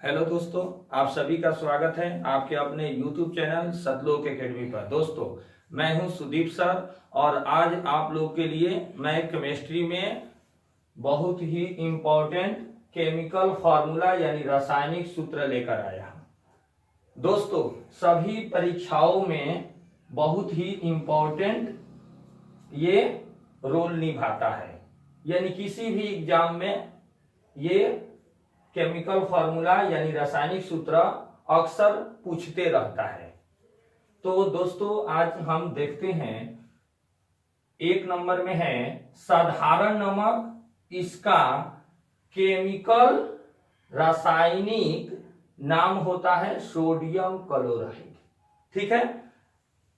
Hello दोस्तों, आप सभी का स्वागत है आपके अपने YouTube चैनल सतलोक एकेडमी पर। दोस्तों, मैं हूं सुदीप सर और आज आप लोग के लिए मैं केमिस्ट्री में बहुत ही इम्पोर्टेंट केमिकल फार्मूला यानी रासायनिक सूत्र लेकर आया हूं। दोस्तों, सभी परीक्षाओं में बहुत ही इम्पोर्टेंट ये रोल निभाता है, यानी किसी भी एग्जाम में ये केमिकल फार्मूला यानी रासायनिक सूत्र अक्सर पूछते रहता है। तो दोस्तों, आज हम देखते हैं एक नंबर में है साधारण नमक, इसका केमिकल रासायनिक नाम होता है सोडियम क्लोराइड। ठीक है,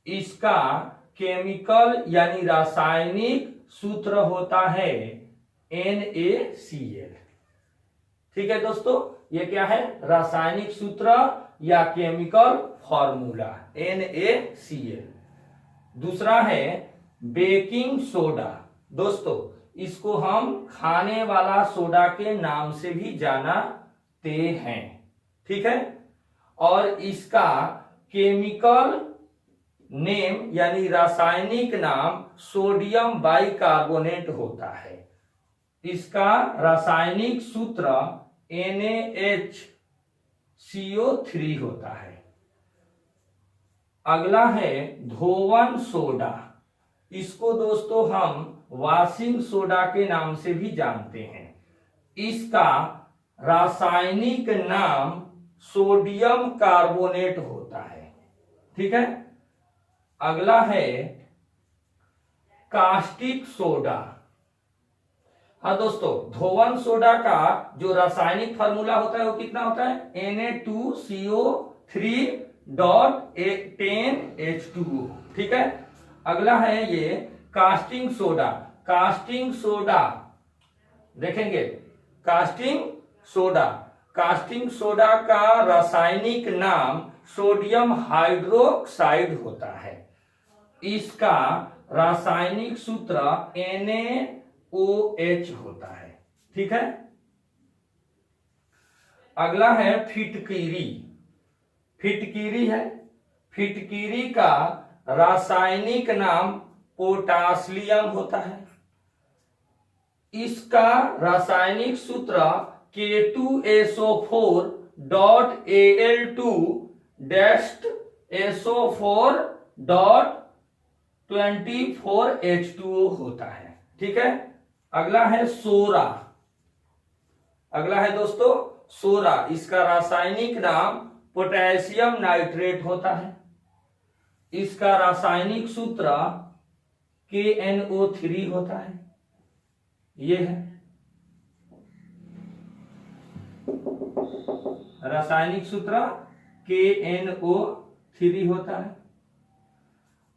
इसका केमिकल यानी रासायनिक सूत्र होता है NaCl। ठीक है दोस्तों, ये क्या है? रासायनिक सूत्र या केमिकल फार्मूला NaCl। दूसरा है बेकिंग सोडा। दोस्तों, इसको हम खाने वाला सोडा के नाम से भी जानते हैं। ठीक है, और इसका केमिकल नेम यानी रासायनिक नाम सोडियम बाइकार्बोनेट होता है। इसका रासायनिक सूत्र NaHCO3 होता है। अगला है धोवन सोडा। इसको दोस्तों हम वॉशिंग सोडा के नाम से भी जानते हैं। इसका रासायनिक नाम सोडियम कार्बोनेट होता है। ठीक है, अगला है कास्टिक सोडा। हाँ दोस्तों, धोवन सोडा का जो रासायनिक फार्मूला होता है वो कितना होता है? Na2CO3.10H2O। ठीक है, अगला है ये कास्टिंग सोडा। कास्टिंग सोडा देखेंगे, कास्टिंग सोडा का रासायनिक नाम सोडियम हाइड्रोक्साइड होता है। इसका रासायनिक सूत्र NaOH होता है। ठीक है, अगला है फिटकीरी है। फिटकीरी का रासायनिक नाम पोटासियम होता है। इसका रासायनिक सूत्र K2SO4.Al2-SO4.24H2O होता है। ठीक है, अगला है सोरा। अगला है दोस्तों सोरा। इसका रासायनिक नाम पोटेशियम नाइट्रेट होता है। इसका रासायनिक सूत्र KNO3 होता है। ये है रासायनिक सूत्र KNO3 होता है।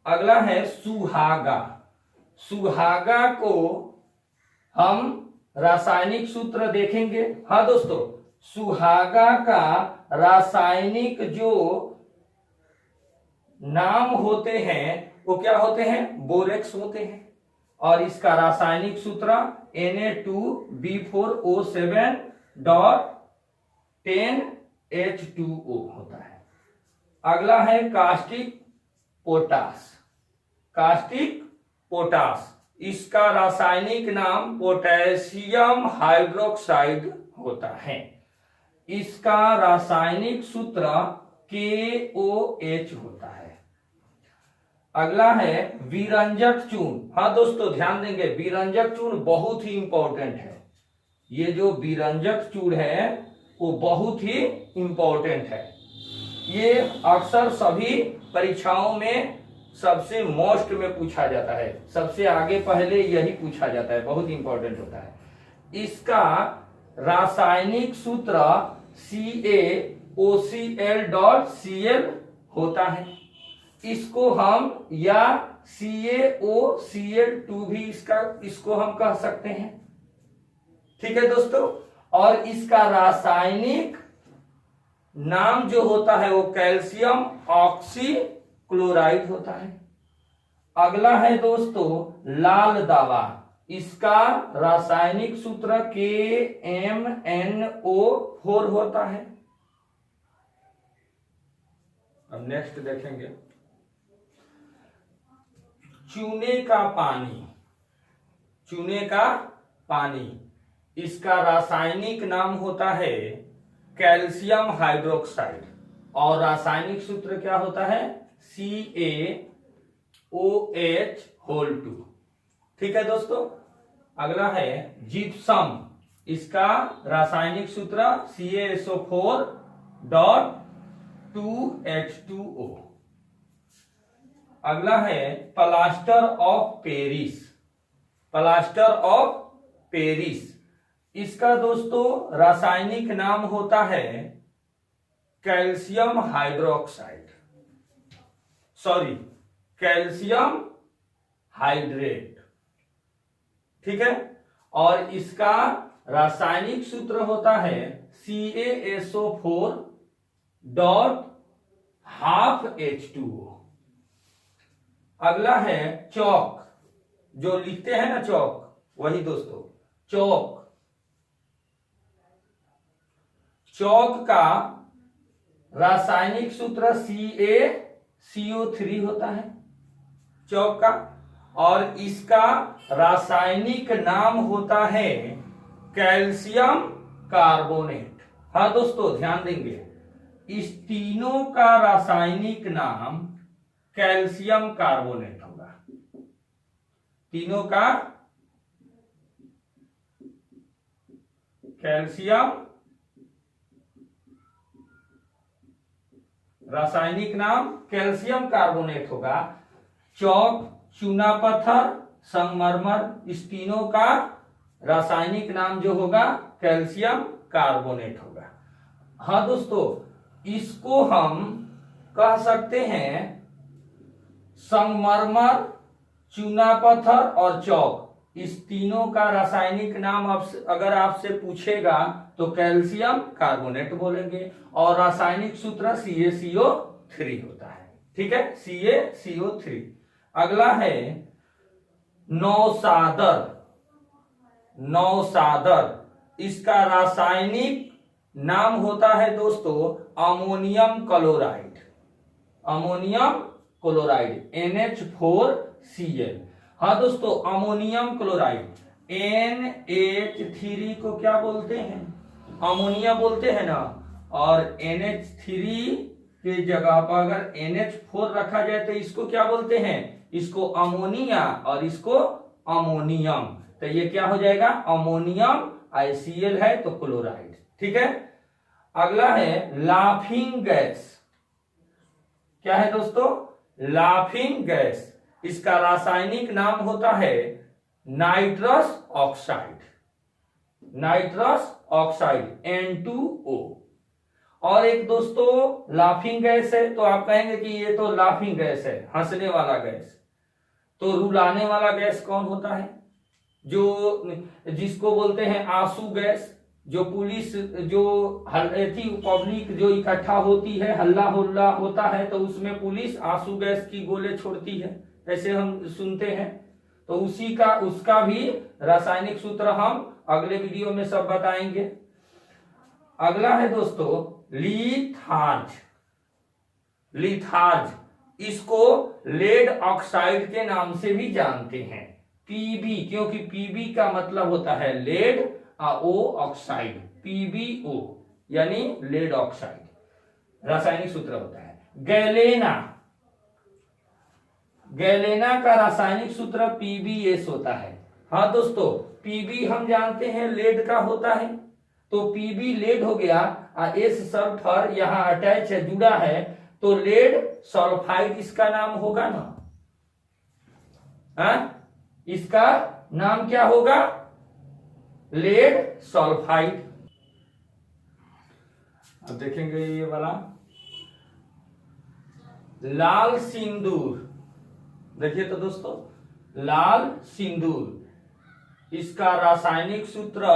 अगला है सुहागा। सुहागा को हम रासायनिक सूत्र देखेंगे। हाँ दोस्तों, सुहागा का रासायनिक जो नाम होते हैं वो क्या होते हैं? बोरेक्स होते हैं। और इसका रासायनिक सूत्र Na2B4O7.10H2O होता है। अगला है कास्टिक पोटास। इसका रासायनिक नाम पोटेशियम हाइड्रोक्साइड होता है। इसका रासायनिक सूत्र KOH होता है। अगला है विरंजक चूर्ण। हाँ दोस्तों, ध्यान देंगे, विरंजक चूर्ण बहुत ही इंपॉर्टेंट है। ये जो विरंजक चूर्ण है वो बहुत ही इंपॉर्टेंट है। ये अक्सर सभी परीक्षाओं में सबसे मोस्ट में पूछा जाता है। सबसे आगे पहले यही पूछा जाता है, बहुत इंपॉर्टेंट होता है। इसका रासायनिक सूत्र CaOCl.Cl होता है। इसको हम या CaOCl2 भी इसको हम कह सकते हैं। ठीक है दोस्तों, और इसका रासायनिक नाम जो होता है वो कैल्शियम ऑक्सीक्लोराइड होता है। अगला है दोस्तों लाल दावा। इसका रासायनिक सूत्र KMNO4 होता है। अब नेक्स्ट देखेंगे चूने का पानी। चूने का पानी, इसका रासायनिक नाम होता है कैल्शियम हाइड्रोक्साइड और रासायनिक सूत्र क्या होता है CaOH2। ठीक है दोस्तों। अगला है जिप्सम, इसका रासायनिक सूत्र CaSO4.2H2O। अगला है plaster of Paris. Plaster of Paris, इसका दोस्तों रासायनिक नाम होता है calcium hydroxide, sorry calcium hydrate. ठीक है। और इसका रासायनिक सूत्र होता है CaSO4.12H2O। अगला है चौक, जो लिखते हैं ना चौक, वही दोस्तों चौक। चौक का रासायनिक सूत्र CaCO3 होता है चौक का, और इसका रासायनिक नाम होता है कैल्शियम कार्बोनेट। हाँ दोस्तों ध्यान देंगे, इस तीनों का रासायनिक नाम कैल्शियम कार्बोनेट होगा। तीनों का कैल्शियम रासायनिक नाम कैल्शियम कार्बोनेट होगा। चौक, चूना पत्थर, संगमरमर, इस तीनों का रासायनिक नाम जो होगा कैल्शियम कार्बोनेट होगा। हाँ दोस्तों, इसको हम कह सकते हैं संगमरमर, चूना पत्थर और चौक, इस तीनों का रासायनिक नाम अगर आपसे पूछेगा तो कैल्शियम कार्बोनेट बोलेंगे और रासायनिक सूत्र CaCO3 होता है। ठीक है, CaCO3। अगला है नौसादर। नौसादर, इसका रासायनिक नाम होता है दोस्तों ammonium chloride. Ammonium chloride NH4Cl। हाँ दोस्तों, अमोनियम क्लोराइड NH3 को क्या बोलते हैं, अमोनिया बोलते हैं ना, और NH3 के जगह पर अगर NH4 रखा जाए तो इसको क्या बोलते हैं, इसको अमोनिया और इसको अमोनियम। तो ये क्या हो जाएगा अमोनियम, ICl है तो क्लोराइड। ठीक है। अगला है लाफिंग गैस। क्या है दोस्तों, लाफिंग गैस, इसका रासायनिक नाम होता है nitrous oxide. Nitrous oxide N2O। और एक दोस्तों लाफिंग गैस है, तो आप कहेंगे कि ये तो लाफिंग गैस है, हंसने वाला गैस। तो रुलाने वाला गैस कौन होता है, जो जिसको बोलते हैं आंसू गैस। जो पुलिस जो पब्लिक जो इकट्ठा होती है, हल्ला हुल्ला होता है, तो उसमें पुलिस आंसू गैस की गोले छोड़ती है, ऐसे हम सुनते हैं। तो उसी का उसका भी रासायनिक सूत्र हम अगले वीडियो में सब बताएंगे। अगला है दोस्तों लिथार्ज। लिथार्ज, इसको लेड ऑक्साइड के नाम से भी जानते हैं, Pb, क्योंकि Pb का मतलब होता है लेड, O ऑक्साइड, PbO यानी लेड ऑक्साइड रासायनिक सूत्र होता है। गैलेना, गैलेना का रासायनिक सूत्र PbS होता है। हाँ दोस्तों, Pb हम जानते हैं लेड का होता है, तो Pb लेड हो गया, S सल्फर यहां अटैच है, जुड़ा है, तो लेड सल्फाइड इसका नाम होगा ना। इसका नाम क्या होगा, लेड सल्फाइड। अब देखेंगे ये वाला लाल सिंदूर। देखिए तो दोस्तों, लाल सिंदूर, इसका रासायनिक सूत्र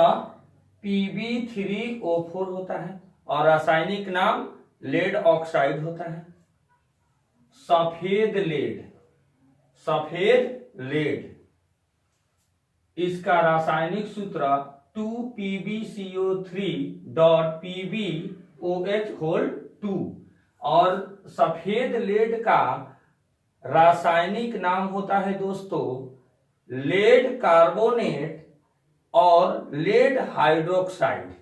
Pb3O4 होता है और रासायनिक नाम लेड ऑक्साइड होता है। सफेद लेड, सफेद लेड, इसका रासायनिक सूत्र 2PbCO3.PbOH2 और सफेद लेड का रासायनिक नाम होता है दोस्तों लेड कार्बोनेट और लेड हाइड्रोक्साइड,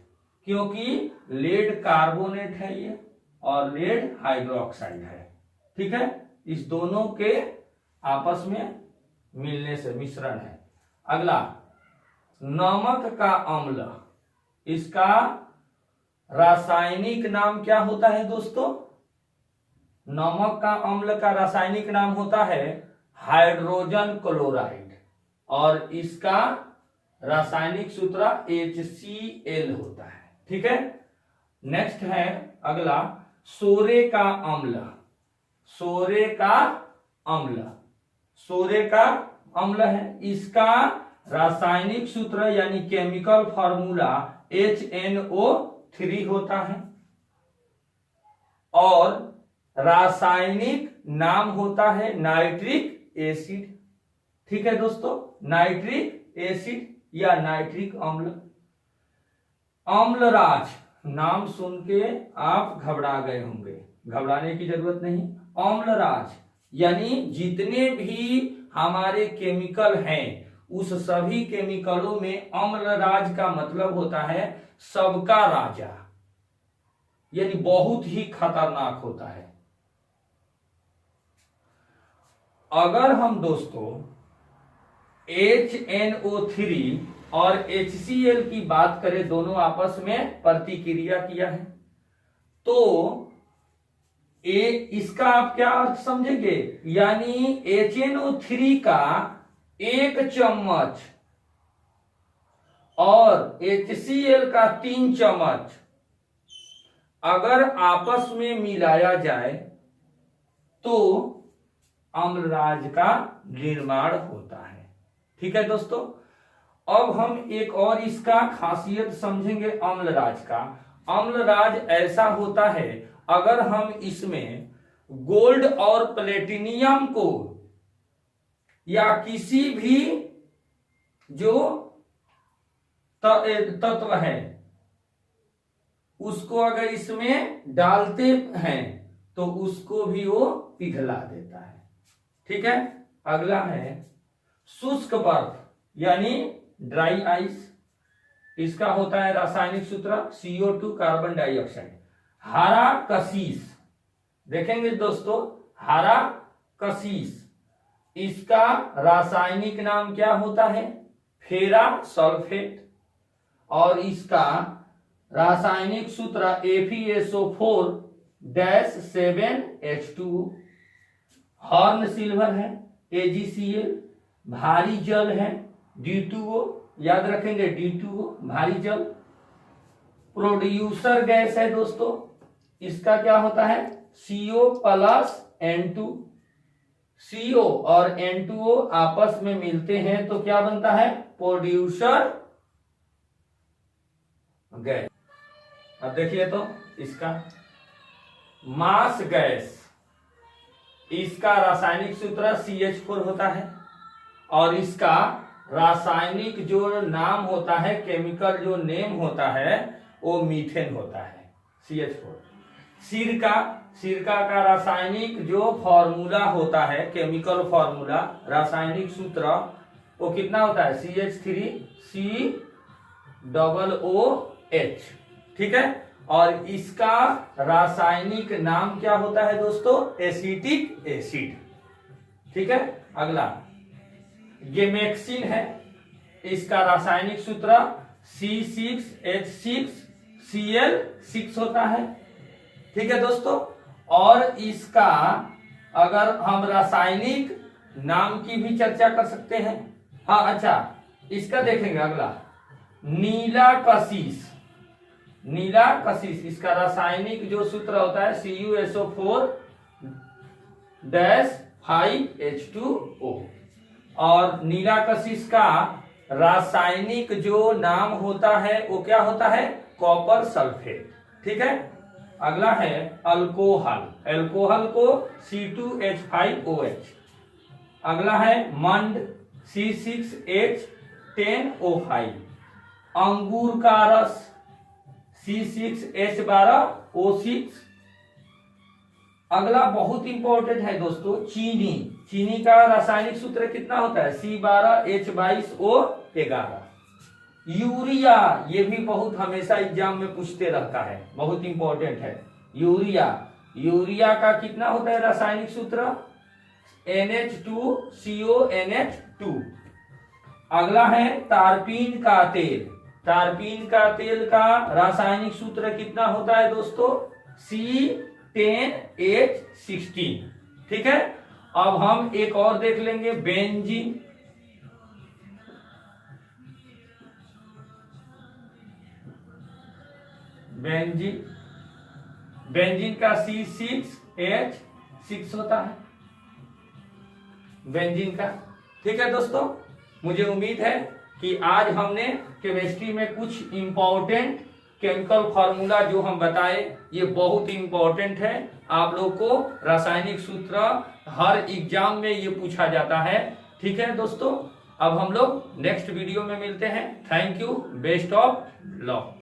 क्योंकि लेड कार्बोनेट है ये और लेड हाइड्रोक्साइड है। ठीक है, इस दोनों के आपस में मिलने से मिश्रण है। अगला नमक का अम्ल, इसका रासायनिक नाम क्या होता है दोस्तों? नमक का अम्ल का रासायनिक नाम होता है हाइड्रोजन क्लोराइड और इसका रासायनिक सूत्र HCl होता है। ठीक है, नेक्स्ट है अगला सोरे का अम्ल। सोरे का अम्ल, सोरे का अम्ल है, इसका रासायनिक सूत्र यानी केमिकल फॉर्मूला HNO3 होता है और रासायनिक नाम होता है नाइट्रिक एसिड। ठीक है दोस्तों, नाइट्रिक एसिड या नाइट्रिक अम्ल। अम्लराज नाम सुन के आप घबरा गए होंगे, घबराने की जरूरत नहीं। अम्लराज यानी जितने भी हमारे केमिकल हैं उस सभी केमिकलों में अम्लराज का मतलब होता है सबका राजा, यानी बहुत ही खतरनाक होता है। अगर हम दोस्तों HNO3 और HCl की बात करें, दोनों आपस में प्रतिक्रिया किया है, तो इसका आप क्या अर्थ समझेंगे? यानी HNO3 का 1 चम्मच और HCl का 3 चम्मच अगर आपस में मिलाया जाए तो अम्लराज का निर्माण होता है। ठीक है दोस्तों, अब हम एक और इसका खासियत समझेंगे अम्लराज का। अम्लराज ऐसा होता है अगर हम इसमें गोल्ड और प्लेटिनियम को या किसी भी जो तत्व है उसको अगर इसमें डालते हैं तो उसको भी वो पिघला देता है। ठीक है, अगला है शुष्क बर्फ यानी ड्राई आइस। इसका होता है रासायनिक सूत्र CO2 कार्बन डाइऑक्साइड। हरा कशीस, देखेंगे दोस्तों हरा कशीस, इसका रासायनिक नाम क्या होता है? फेरा सल्फेट और इसका रासायनिक सूत्र FeSO4-7H2। हॉर्न सिल्वर है AgCl, भारी जल है D2O, याद रखेंगे D2O भारी जल। प्रोड्यूसर गैस है दोस्तों, इसका क्या होता है? CO+N2। CO और N2O आपस में मिलते हैं तो क्या बनता है? Producer gas. अब देखिए तो इसका मास गैस, इसका रासायनिक सूत्र CH4 होता है और इसका रासायनिक जो नाम होता है, केमिकल जो नेम होता है वो मीथेन होता है CH4। सिरका का रासायनिक जो फॉर्मूला होता है, केमिकल फॉर्मूला रासायनिक सूत्र वो कितना होता है? CH3COOH। ठीक है, और इसका रासायनिक नाम क्या होता है दोस्तों? Acetic acid. ठीक है, अगला गेमेक्सिन है, इसका रासायनिक सूत्र C6H6Cl6 होता है। ठीक है दोस्तों, और इसका अगर हम रासायनिक नाम की भी चर्चा कर सकते हैं। हाँ अच्छा, इसका देखेंगे अगला नीला कशीस। नीला कशीस, इसका रासायनिक जो सूत्र होता है CuSO4-5H2O और नीला कशीस का रासायनिक जो नाम होता है वो क्या होता है? Copper sulphate. ठीक है, अगला है अल्कोहल। अल्कोहल को C2H5OH। अगला है मंड C6H10O5। अंगूर का रस C6H12O6। अगला बहुत इंपॉर्टेंट है दोस्तों, चीनी। चीनी का रासायनिक सूत्र कितना होता है? C12H22O11। यूरिया, ये भी बहुत हमेशा एग्जाम में पूछते रहता है, बहुत इंपॉर्टेंट है। यूरिया, यूरिया का कितना होता है रासायनिक सूत्र? NH2CONH2। अगला है तारपीन का तेल। तारपीन का तेल का रासायनिक सूत्र कितना होता है दोस्तों? C10H16। ठीक है, अब हम एक और देख लेंगे, बेंजीन। बेंजीन, बेंजीन का C6H6 होता है बेंजीन का। ठीक है दोस्तों, मुझे उम्मीद है कि आज हमने केमिस्ट्री में कुछ इंपॉर्टेंट केमिकल फार्मूला जो हम बताए ये बहुत इंपॉर्टेंट है। आप लोग को रासायनिक सूत्र हर एग्जाम में ये पूछा जाता है। ठीक है दोस्तों, अब हम लोग नेक्स्ट वीडियो में मिलते हैं। Thank you, best of luck.